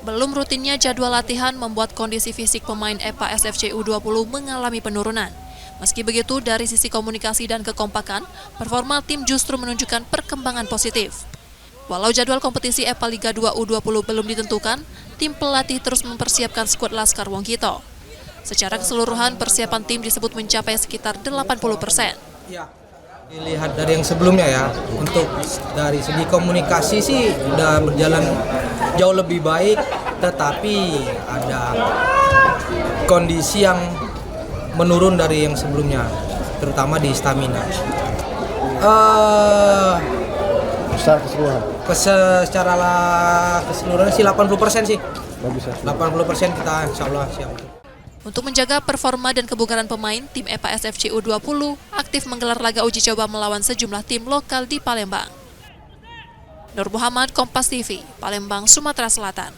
Belum rutinnya jadwal latihan membuat kondisi fisik pemain EPA SFC U20 mengalami penurunan. Meski begitu, dari sisi komunikasi dan kekompakan, performa tim justru menunjukkan perkembangan positif. Walau jadwal kompetisi EPA Liga 2 U20 belum ditentukan, tim pelatih terus mempersiapkan skuad Laskar Wongkito. Secara keseluruhan, persiapan tim disebut mencapai sekitar 80%. Ya, dilihat dari yang sebelumnya ya, untuk dari segi komunikasi sih udah berjalan jauh lebih baik, tetapi ada kondisi yang menurun dari yang sebelumnya, terutama di stamina. Secara keseluruhan? Secara keseluruhan sih 80% sih. Bagus ya. 80% kita insya Allah siap. Untuk menjaga performa dan kebugaran pemain, tim EPA SFC U20 aktif menggelar laga uji coba melawan sejumlah tim lokal di Palembang. Nur Muhammad, Kompas TV, Palembang, Sumatera Selatan.